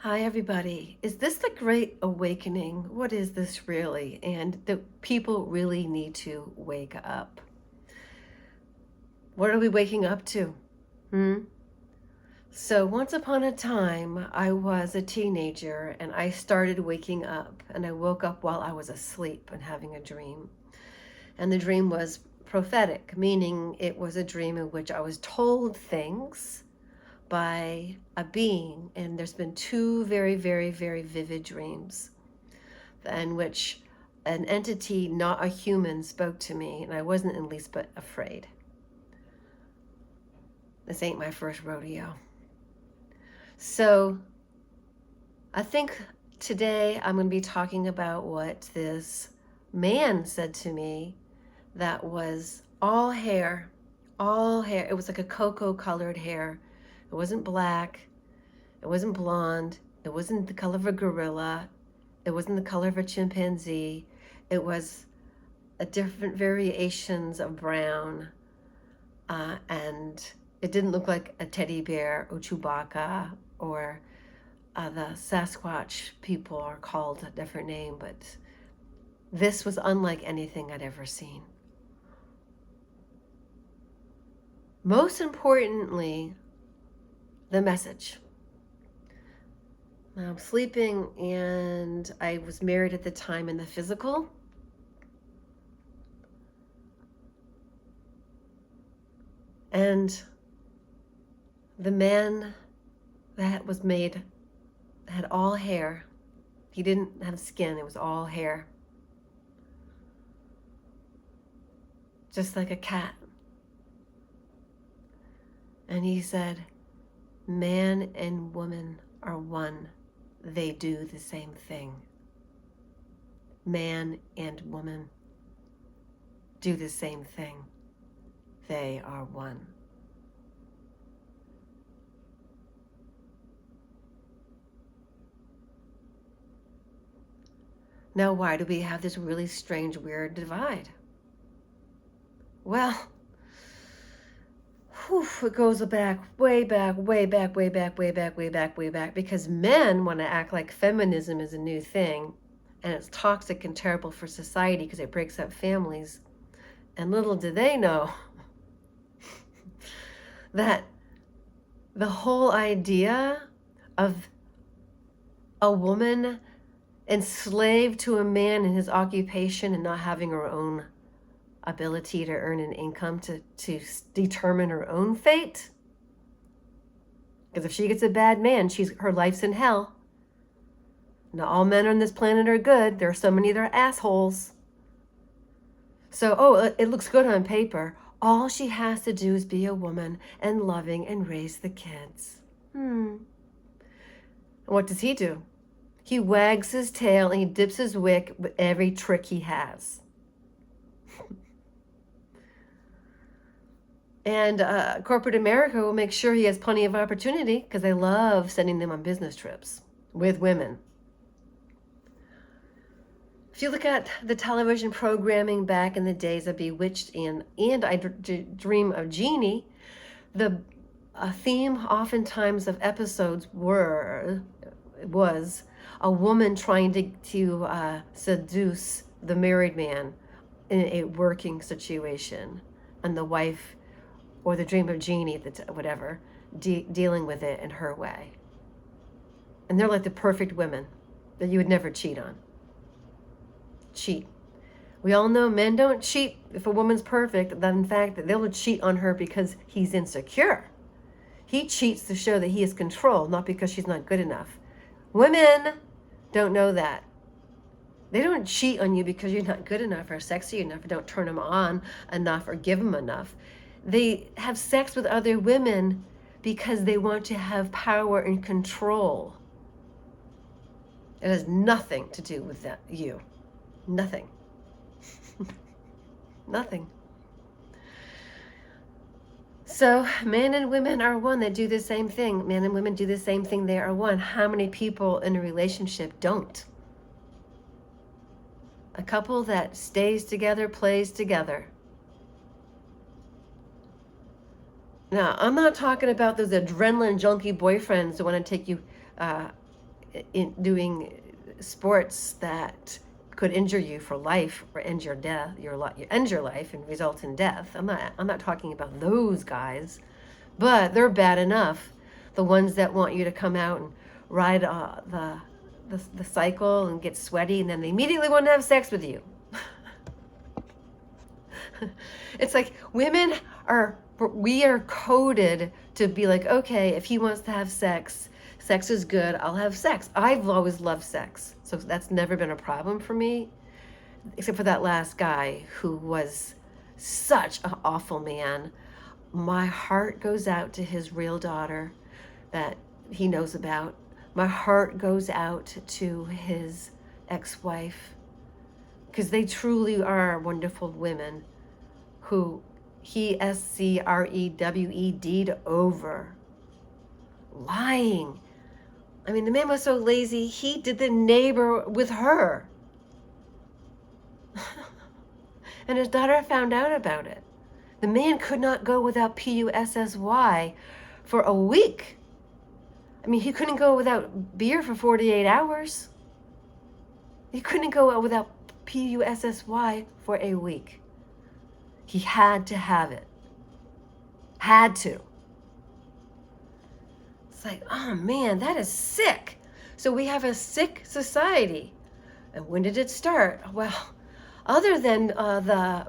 Hi, everybody. Is this the Great Awakening? What is this really? And the people really need to wake up. What are we waking up to? Hmm? So, once upon a time, I was a teenager and I started waking up. And I woke up while I was asleep and having a dream. And the dream was prophetic, meaning it was a dream in which I was told things by a being. And there's been two very, very, very vivid dreams in which an entity, not a human, spoke to me, and I wasn't in the least bit afraid. This ain't my first rodeo. So I think today I'm going to be talking about what this man said to me that was all hair, all hair. It was like a cocoa colored hair. It wasn't black. It wasn't blonde. It wasn't the color of a gorilla. It wasn't the color of a chimpanzee. It was a different variations of brown, and it didn't look like a teddy bear or Chewbacca or the Sasquatch people are called a different name, but this was unlike anything I'd ever seen. Most importantly, the message. I'm sleeping, and I was married at the time in the physical. And the man that was made had all hair. He didn't have skin, it was all hair. Just like a cat. And he said, man and woman are one. They do the same thing. Man and woman do the same thing. They are one. Now, why do we have this really strange, weird divide? Well, it goes back, way back, way back, way back, way back, way back, way back, because men want to act like feminism is a new thing, and it's toxic and terrible for society because it breaks up families. And little do they know that the whole idea of a woman enslaved to a man in his occupation and not having her own ability to earn an income to determine her own fate. Because if she gets a bad man, her life's in hell. Not all men on this planet are good. There are so many that are assholes. So, it looks good on paper. All she has to do is be a woman and loving and raise the kids. And what does he do? He wags his tail and he dips his wick with every trick he has. And corporate America will make sure he has plenty of opportunity because they love sending them on business trips with women. If you look at the television programming back in the days of Bewitched and I Dream of Jeannie, the theme oftentimes of episodes was a woman trying to seduce the married man in a working situation, and the wife or the Dream of Jeannie, whatever, dealing with it in her way. And they're like the perfect women that you would never cheat on. Cheat. We all know men don't cheat if a woman's perfect, that in fact they'll cheat on her because he's insecure. He cheats to show that he is controlled, not because she's not good enough. Women don't know that. They don't cheat on you because you're not good enough or sexy enough or don't turn them on enough or give them enough. They have sex with other women because they want to have power and control. It has nothing to do with you. Nothing. Nothing. So men and women are one. They do the same thing. Men and women do the same thing. They are one. How many people in a relationship don't? A couple that stays together, plays together. Now, I'm not talking about those adrenaline junkie boyfriends that want to take you in doing sports that could injure you for life or end your death, end your life and result in death. I'm not talking about those guys, but they're bad enough. The ones that want you to come out and ride the cycle and get sweaty, and then they immediately want to have sex with you. It's like we are coded to be like, okay, if he wants to have sex, sex is good, I'll have sex. I've always loved sex, so that's never been a problem for me, except for that last guy who was such an awful man. My heart goes out to his real daughter that he knows about. My heart goes out to his ex-wife, because they truly are wonderful women who he SCREWED'd over. Lying. I mean, the man was so lazy, he did the neighbor with her. And his daughter found out about it. The man could not go without PUSSY for a week. I mean, he couldn't go without beer for 48 hours. He couldn't go without PUSSY for a week. He had to have it. Had to. It's like, oh man, that is sick. So we have a sick society. And when did it start? Well, other than the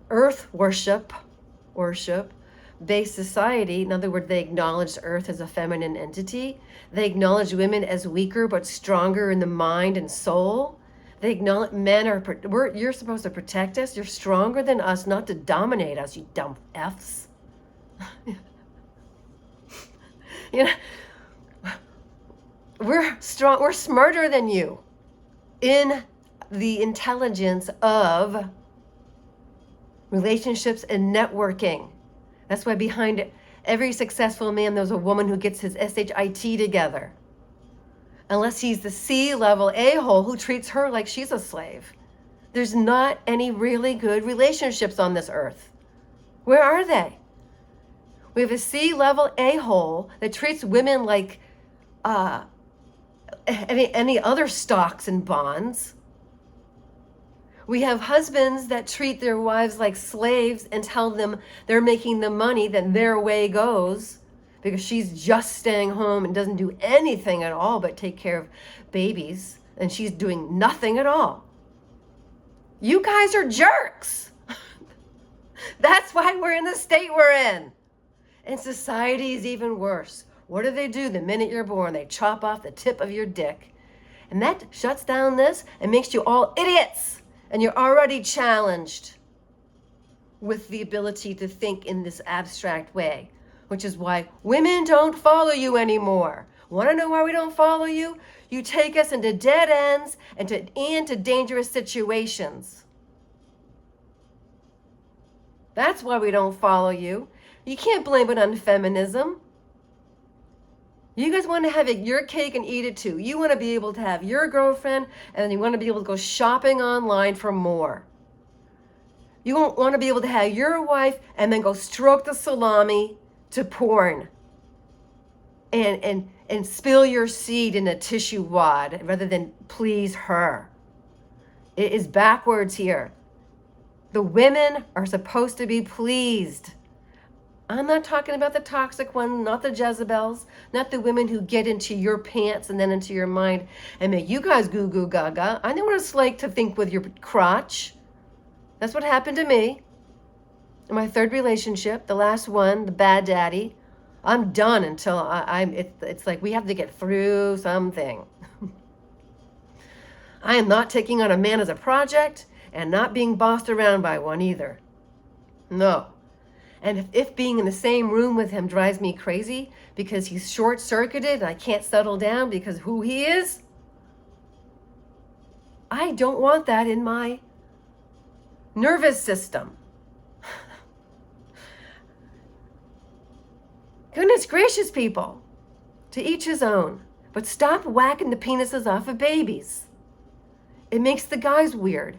earth worship-based society, in other words, they acknowledged earth as a feminine entity. They acknowledged women as weaker but stronger in the mind and soul. They acknowledge you're supposed to protect us. You're stronger than us, not to dominate us, you dumb Fs. You know, we're strong. We're smarter than you in the intelligence of relationships and networking. That's why behind every successful man, there's a woman who gets his SHIT together. Unless he's the C-level a-hole who treats her like she's a slave. There's not any really good relationships on this earth. Where are they? We have a C-level a-hole that treats women like any other stocks and bonds. We have husbands that treat their wives like slaves and tell them they're making the money, that their way goes, because she's just staying home and doesn't do anything at all but take care of babies, and she's doing nothing at all. You guys are jerks. That's why we're in the state we're in. And society is even worse. What do? The minute you're born, they chop off the tip of your dick. And that shuts down this and makes you all idiots. And you're already challenged with the ability to think in this abstract way, which is why women don't follow you anymore. Want to know why we don't follow you? You take us into dead ends and to dangerous situations. That's why we don't follow you. You can't blame it on feminism. You guys want to have your cake and eat it too. You want to be able to have your girlfriend, and then you want to be able to go shopping online for more. You want to be able to have your wife and then go stroke the salami to porn and spill your seed in a tissue wad rather than please her. It is backwards here. The women are supposed to be pleased. I'm not talking about the toxic one, not the Jezebels, not the women who get into your pants and then into your mind and make you guys goo goo gaga. I know what it's like to think with your crotch. That's what happened to me. In my third relationship, the last one, the bad daddy, I'm done until it's like we have to get through something. I am not taking on a man as a project and not being bossed around by one either. No. And if being in the same room with him drives me crazy because he's short-circuited and I can't settle down because of who he is, I don't want that in my nervous system. Goodness gracious, people. To each his own. But stop whacking the penises off of babies. It makes the guys weird.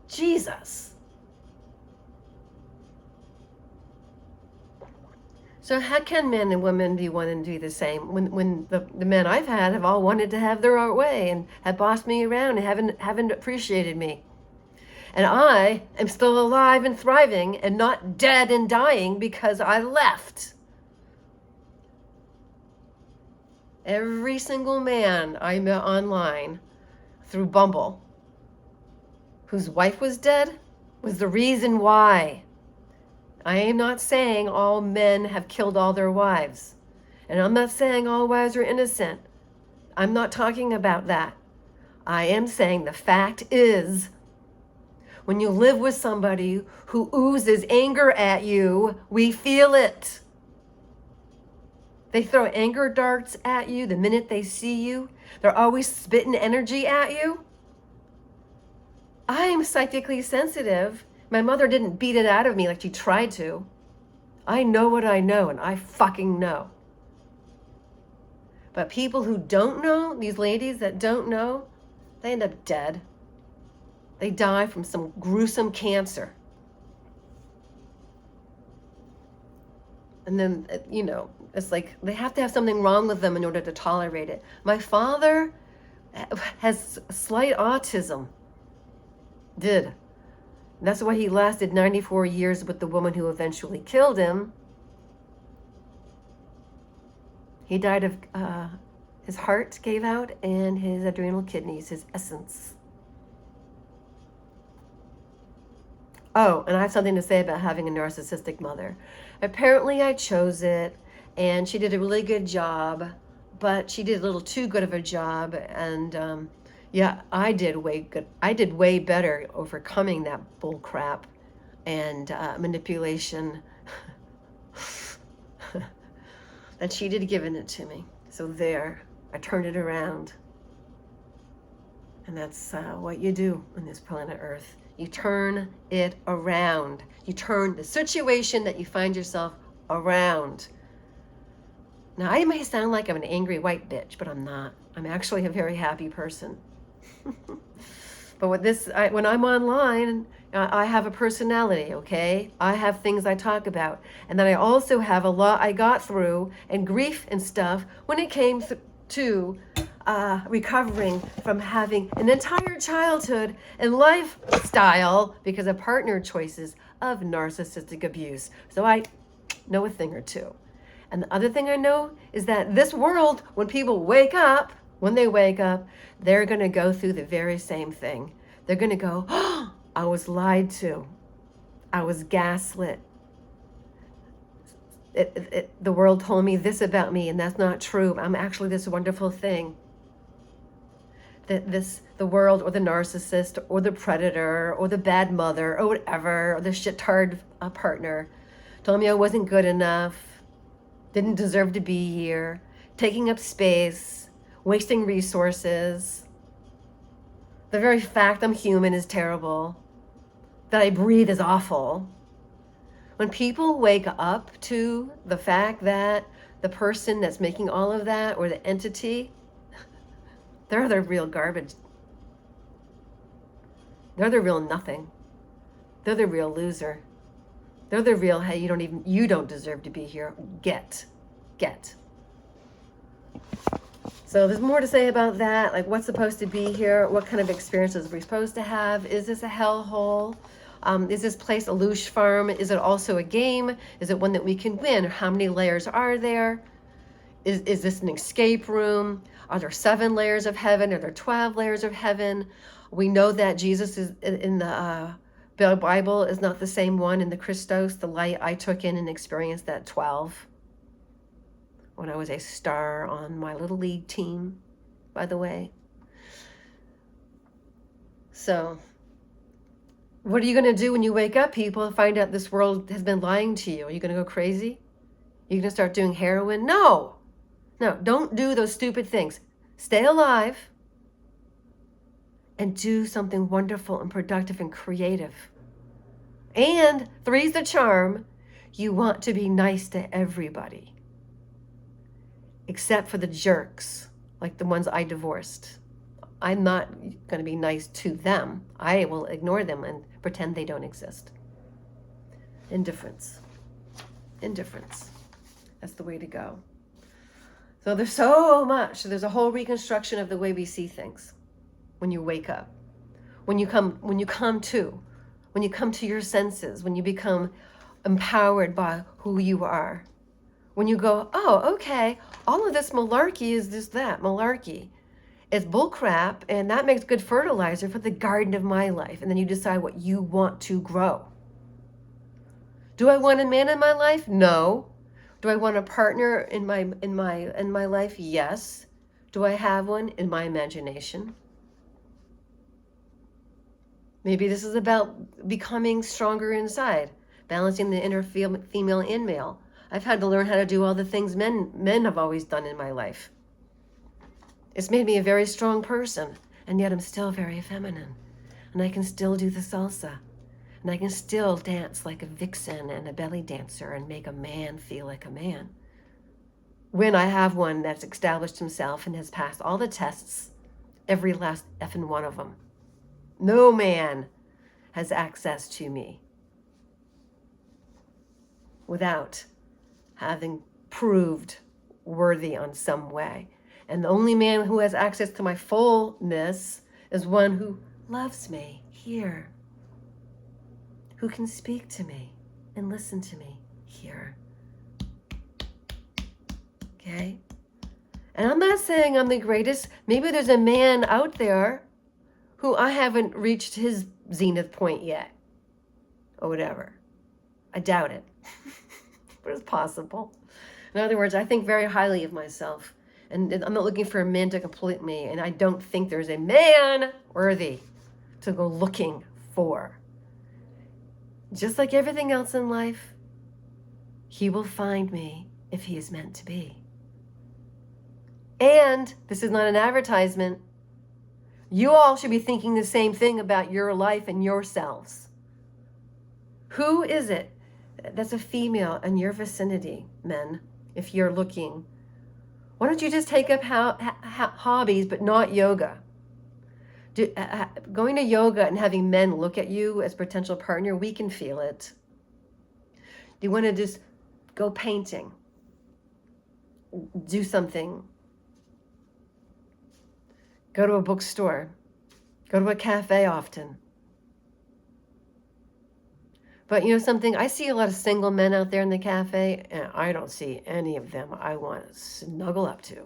Jesus. So how can men and women be one and do the same when the men I've had have all wanted to have their own way and have bossed me around and haven't appreciated me? And I am still alive and thriving and not dead and dying because I left. Every single man I met online through Bumble whose wife was dead was the reason why. I am not saying all men have killed all their wives. And I'm not saying all wives are innocent. I'm not talking about that. I am saying the fact is, when you live with somebody who oozes anger at you, we feel it. They throw anger darts at you the minute they see you. They're always spitting energy at you. I am psychically sensitive. My mother didn't beat it out of me like she tried to. I know what I know, and I fucking know. But people who don't know, these ladies that don't know, they end up dead. They die from some gruesome cancer. And then, it's like they have to have something wrong with them in order to tolerate it. My father has slight autism. Did. That's why he lasted 94 years with the woman who eventually killed him. He died of, his heart gave out and his adrenal kidneys, his essence. Oh, and I have something to say about having a narcissistic mother. Apparently I chose it, and she did a really good job, but she did a little too good of a job, and yeah, I did way better overcoming that bull crap and manipulation that she did giving it to me. So there, I turned it around. And that's what you do on this planet Earth. You turn it around. You turn the situation that you find yourself around. Now, I may sound like I'm an angry white bitch, but I'm not. I'm actually a very happy person. But when I'm online, I have a personality, okay? I have things I talk about. And then I also have a lot I got through and grief and stuff when it came to recovering from having an entire childhood and lifestyle because of partner choices of narcissistic abuse. So I know a thing or two. And the other thing I know is that this world, when people wake up, they're going to go through the very same thing. They're going to go, oh, I was lied to. I was gaslit. The world told me this about me, and that's not true. I'm actually this wonderful thing. The world, or the narcissist, or the predator, or the bad mother, or whatever, or the shit-tard partner told me I wasn't good enough, didn't deserve to be here, taking up space, wasting resources. The very fact I'm human is terrible. That I breathe is awful. When people wake up to the fact that the person that's making all of that, or the entity, they're the real garbage. They're the real nothing. They're the real loser. They're the real, hey, you don't deserve to be here. Get. So there's more to say about that, like what's supposed to be here, what kind of experiences we're supposed to have. Is this a hellhole? Is this place a louche farm? Is it also a game? Is it one that we can win? How many layers are there? Is this an escape room? Are there 7 layers of heaven? Are there 12 layers of heaven? We know that Jesus is in the Bible is not the same one in the Christos, the light I took in and experienced at 12. When I was a star on my little league team, by the way. So, what are you going to do when you wake up, people, and find out this world has been lying to you? Are you going to go crazy? Are you going to start doing heroin? No, don't do those stupid things. Stay alive and do something wonderful and productive and creative. And 3's the charm. You want to be nice to everybody. Except for the jerks, like the ones I divorced. I'm not going to be nice to them. I will ignore them and pretend they don't exist. Indifference. That's the way to go. So there's so much. So there's a whole reconstruction of the way we see things when you wake up. When you come to your senses, when you become empowered by who you are. When you go, oh, okay, all of this malarkey is just that, malarkey. It's bullcrap, and that makes good fertilizer for the garden of my life. And then you decide what you want to grow. Do I want a man in my life? No. Do I want a partner in my life? Yes. Do I have one in my imagination? Maybe this is about becoming stronger inside, balancing the inner female and male. I've had to learn how to do all the things men have always done in my life. It's made me a very strong person, and yet I'm still very feminine. And I can still do the salsa. And I can still dance like a vixen and a belly dancer and make a man feel like a man. When I have one that's established himself and has passed all the tests, every last effing one of them. No man has access to me without having proved worthy on some way. And the only man who has access to my fullness is one who loves me here, who can speak to me and listen to me here. Okay? And I'm not saying I'm the greatest. Maybe there's a man out there who I haven't reached his zenith point yet, or whatever. I doubt it, but it's possible. In other words, I think very highly of myself, and I'm not looking for a man to complete me, and I don't think there's a man worthy to go looking for. Just like everything else in life, he will find me if he is meant to be. And this is not an advertisement. You all should be thinking the same thing about your life and yourselves. Who is it that's a female in your vicinity, men, if you're looking? Why don't you just take up hobbies, but not yoga? Going to yoga and having men look at you as potential partner, we can feel it. Do you want to just go painting? Do something. Go to a bookstore. Go to a cafe often. But you know something? I see a lot of single men out there in the cafe, and I don't see any of them I want to snuggle up to.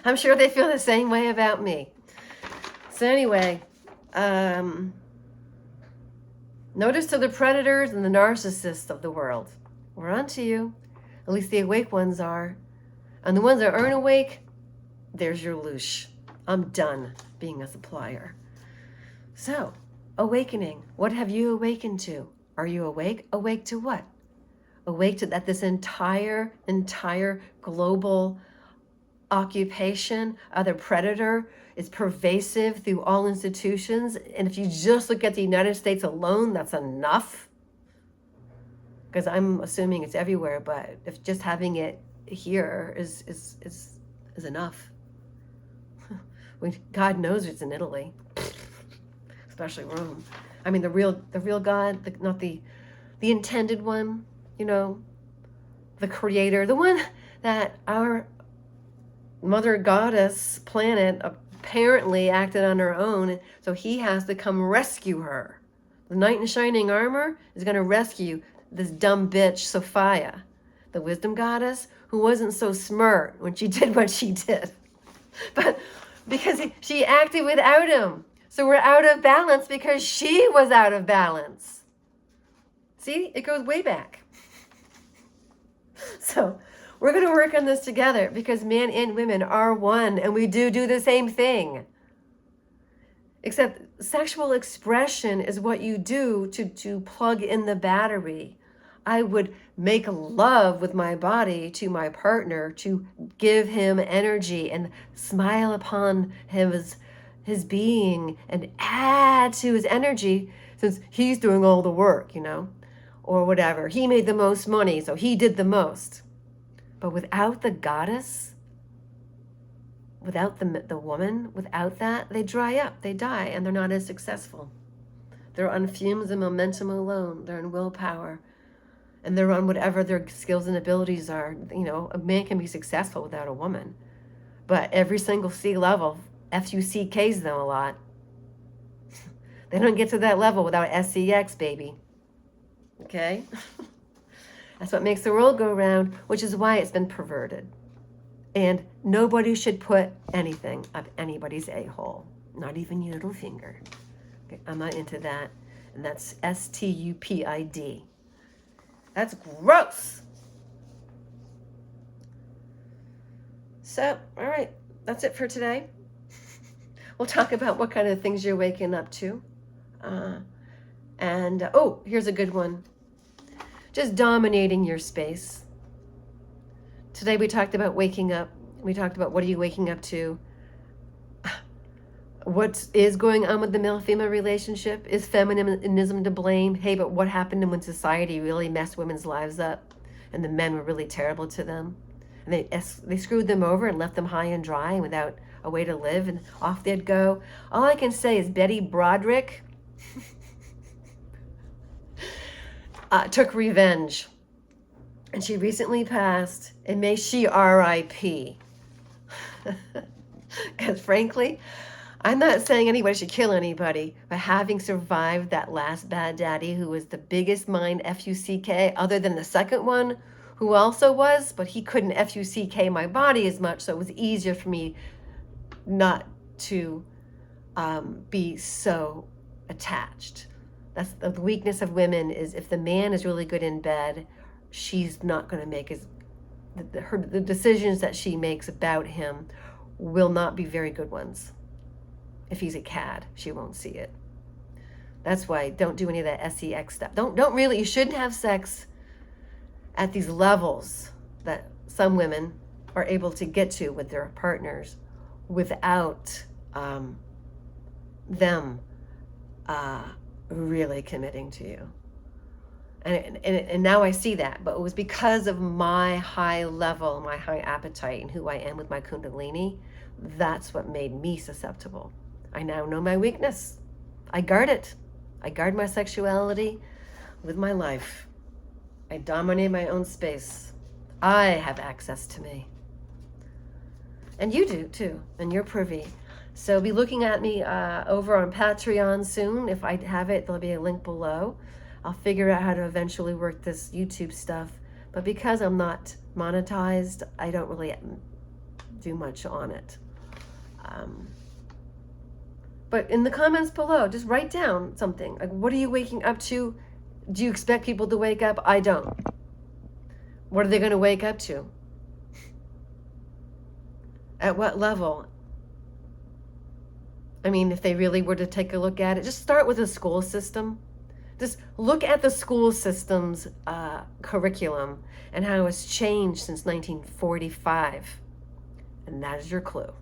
I'm sure they feel the same way about me. So anyway, notice to the predators and the narcissists of the world. We're on to you. At least the awake ones are. And the ones that aren't awake, there's your loosh. I'm done being a supplier. So, awakening. What have you awakened to? Are you awake? Awake to what? Awake to that this entire global occupation of the predator is pervasive through all institutions. And if you just look at the United States alone, that's enough. Because I'm assuming it's everywhere, but if just having it here is enough. God knows it's in Italy, especially Rome. I mean, the real God, not the intended one, you know, the creator, the one that our mother goddess planet apparently acted on her own, so he has to come rescue her. The knight in shining armor is going to rescue this dumb bitch, Sophia, the wisdom goddess, who wasn't so smart when she did what she did. But because she acted without him. So we're out of balance because she was out of balance. See, it goes way back. So we're going to work on this together because men and women are one, and we do the same thing. Except sexual expression is what you do to plug in the battery. I would make love with my body to my partner to give him energy and smile upon his being and add to his energy since he's doing all the work, you know, or whatever. He made the most money, so he did the most. But without the goddess, without the woman, without that, they dry up, they die, and they're not as successful. They're on fumes and momentum alone. They're in willpower. and they're on whatever their skills and abilities are. A man can be successful without a woman, but every single C level FUCKs them a lot. They don't get to that level without SEX, baby. Okay? That's what makes the world go round, which is why it's been perverted. And nobody should put anything up anybody's a-hole, not even your little finger. Okay, I'm not into that. And that's STUPID. That's gross. So, all right, that's it for today. We'll talk about what kind of things you're waking up to. Here's a good one. Just dominating your space. Today we talked about waking up. We talked about what are you waking up to? What is going on with the male-female relationship? Is feminism to blame? Hey, but what happened when society really messed women's lives up and the men were really terrible to them? And they screwed them over and left them high and dry without a way to live, and off they'd go. All I can say is Betty Broderick took revenge. And she recently passed, and may she R.I.P. Because frankly, I'm not saying anybody should kill anybody, but having survived that last bad daddy who was the biggest mind FUCK, other than the second one, who also was, but he couldn't FUCK my body as much, so it was easier for me not to be so attached. That's the weakness of women, is if the man is really good in bed, she's not going to make the decisions that she makes about him will not be very good ones. If he's a cad, she won't see it. That's why don't do any of that SEX stuff. You shouldn't have sex at these levels that some women are able to get to with their partners without them really committing to you. And now I see that, but it was because of my high level, my high appetite, and who I am with my Kundalini. That's what made me susceptible. I now know my weakness. I guard it. I guard my sexuality with my life. I dominate my own space. I have access to me. And you do too, and you're privy. So be looking at me over on Patreon soon. If I have it, there'll be a link below. I'll figure out how to eventually work this YouTube stuff. But because I'm not monetized, I don't really do much on it. But in the comments below, just write down something. Like, what are you waking up to? Do you expect people to wake up? I don't. What are they going to wake up to? At what level? I mean, if they really were to take a look at it, just start with the school system. Just look at the school system's curriculum and how it's changed since 1945. And that is your clue.